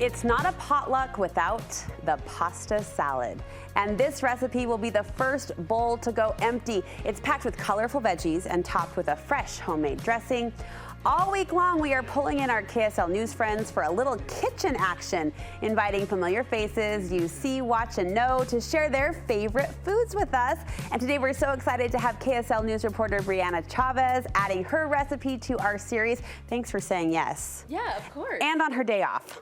It's not a potluck without the pasta salad. And this recipe will be the first bowl to go empty. It's packed with colorful veggies and topped with a fresh homemade dressing. All week long, we are pulling in our KSL News friends for a little kitchen action, inviting familiar faces you see, watch, and know to share their favorite foods with us. And today we're so excited to have KSL News reporter Brianna Chavez adding her recipe to our series. Thanks for saying yes. Yeah, of course. And on her day off.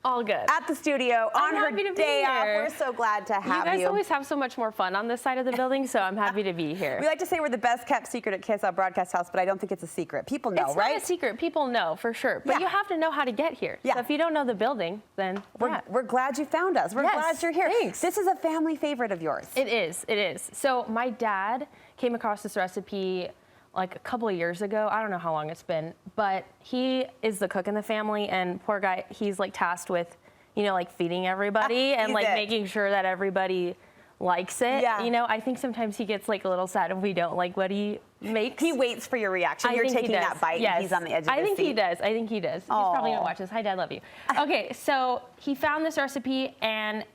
All good. At the studio on her day off. We're so glad to have you. You guys always have so much more fun on this side of the building, so I'm happy to be here. We like to say we're the best kept secret at KSL Broadcast House, but I don't think it's a secret. People know, right? It's not a secret. People know for sure. But you have to know how to get here. Yeah. So if you don't know the building, then we're glad you found us. We're glad you're here. Thanks. This is a family favorite of yours. It is. It is. So my dad came across this recipe like a couple of years ago. I don't know how long it's been, but he is the cook in the family, and poor guy, he's like tasked with, you know, like feeding everybody and like making sure that everybody likes it. Yeah. You know, I think sometimes he gets like a little sad if we don't like what he makes. He waits for your reaction. You're taking that bite and he's on the edge of his seat. I think he does. I think he does. He's probably gonna watch this. Hi, Dad, love you. Okay, so he found this recipe and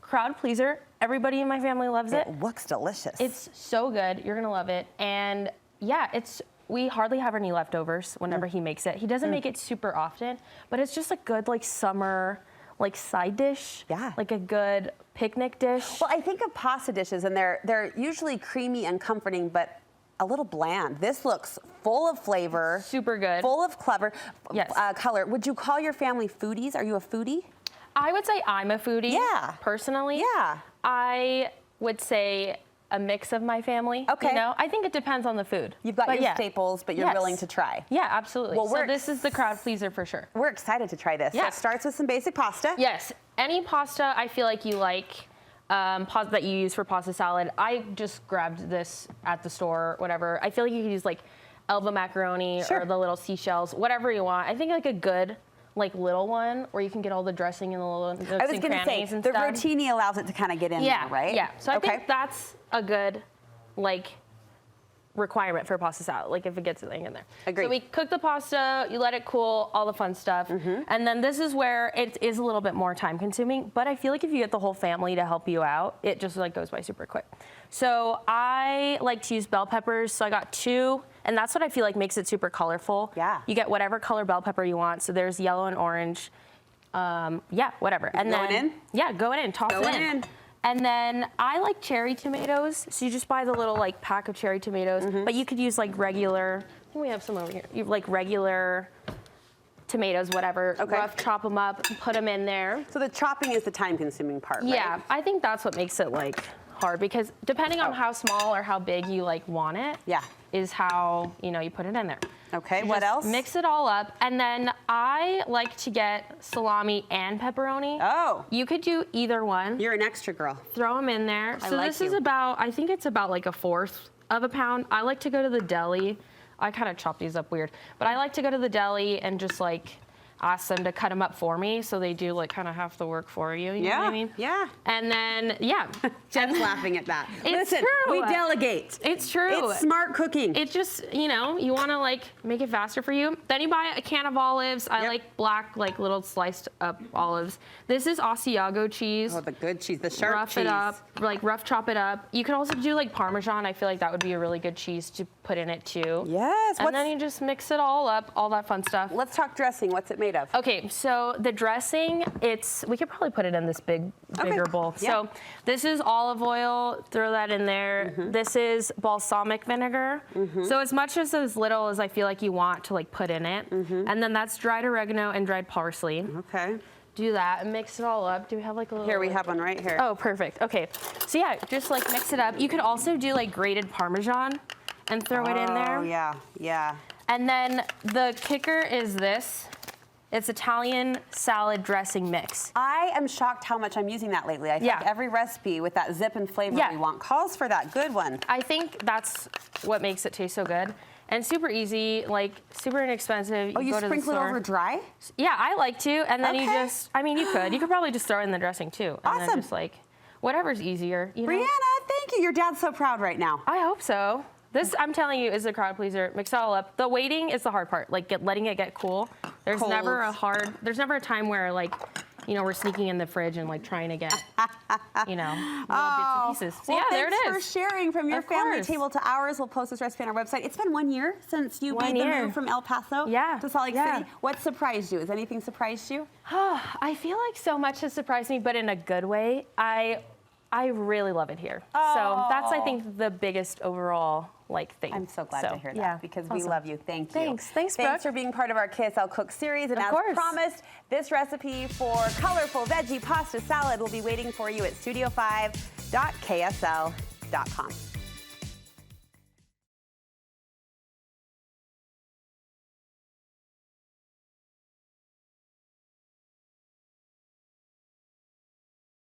crowd pleaser. Everybody in my family loves it. It looks delicious. It's so good. You're gonna love it. And yeah, we hardly have any leftovers whenever he makes it. He doesn't make it super often, but it's just a good like summer like side dish, like a good picnic dish. Well, I think of pasta dishes, and they're usually creamy and comforting, but a little bland. This looks full of flavor, super good, full of color. Would you call your family foodies? Are you a foodie? I would say I'm a foodie. Yeah, personally. Yeah, I would say a mix of my family. Okay. You know, I think it depends on the food. You've got your staples, but you're willing to try. Yeah, absolutely. Well, so this is the crowd pleaser for sure. We're excited to try this. Yeah. So it starts with some basic pasta. Yes. Any pasta I feel like you like, pasta that you use for pasta salad. I just grabbed this at the store, whatever. I feel like you could use like Elva macaroni or the little seashells, whatever you want. I think like a good like little one where you can get all the dressing and the little nooks and crannies and stuff. I was going to say, the rotini allows it to kind of get in there, right? Yeah, so I think that's a good like requirement for pasta salad, like if it gets in there. Agreed. So we cook the pasta, you let it cool, all the fun stuff. And then this is where it is a little bit more time consuming, but I feel like if you get the whole family to help you out, it just like goes by super quick. So I like to use bell peppers. So I got 2, and that's what I feel like makes it super colorful. Yeah. You get whatever color bell pepper you want. So there's yellow and orange. Yeah, whatever. And going then, in? Yeah, go in, toss it in. And then I like cherry tomatoes. So you just buy the little like pack of cherry tomatoes, but you could use like regular, I think we have some over here. You have like regular tomatoes, whatever. Rough chop them up, put them in there. So the chopping is the time consuming part, right? Yeah, I think that's what makes it like hard, because depending on how small or how big you like want it, is how, you know, you put it in there. Okay, You what just else? Mix it all up, and then I like to get salami and pepperoni. Oh. You could do either one. You're an extra girl. Throw them in there. So like this is about, I think it's about like 1/4 of a pound. I like to go to the deli. I kind of chop these up weird, but I like to go to the deli and just like ask them to cut them up for me, so they do like kind of half the work for you. You know what I mean? Yeah. And then Jen's laughing at that. It's Listen, true. we delegate. It's true. It's smart cooking. It just, you know, you want to like make it faster for you. Then you buy a can of olives. I like black, like little sliced up olives. This is Asiago cheese. Oh, the good cheese, the sharp rough cheese. it up, like rough chop it up. You could also do like Parmesan. I feel like that would be a really good cheese to put in it too. Yes. And then you just mix it all up, all that fun stuff. Let's talk dressing. What's it made of? Okay, so the dressing, we could probably put it in this bigger bowl. Yeah. So this is olive oil, throw that in there. This is balsamic vinegar. So as much as little as I feel like you want to like put in it. And then that's dried oregano and dried parsley. Okay. Do that and mix it all up. Do we have like a little? Here, we have one right here. Oh, perfect. Okay. So yeah, just like mix it up. You could also do like grated Parmesan and throw it in there. Oh, yeah, yeah. And then the kicker is this. It's Italian salad dressing mix. I am shocked how much I'm using that lately. I think every recipe with that zip and flavor we want calls for that good one. I think that's what makes it taste so good. And super easy, like super inexpensive. Oh, you sprinkle it over dry? Yeah, I like to. And then you just, I mean, you could probably just throw it in the dressing too. And then just like, whatever's easier. You know? Brianna, thank you. Your dad's so proud right now. I hope so. This, I'm telling you, is a crowd pleaser. Mix it all up. The waiting is the hard part, like letting it get cool. There's Cold. never a time where like, you know, we're sneaking in the fridge and like trying to get, you know, little bits and pieces. So well, yeah, there it is. Thanks for sharing from your Of family course. table to ours. We'll post this recipe on our website. It's been 1 year since you made the move from El Paso to Salt Lake City. What surprised you? Has anything surprised you? I feel like so much has surprised me, but in a good way. I really love it here. So that's, I think, the biggest overall thing. I'm so glad to hear that because we love you. Thank you. Thanks, Brooke. Thanks for being part of our KSL Cook series. And as promised, this recipe for colorful veggie pasta salad will be waiting for you at studio5.ksl.com.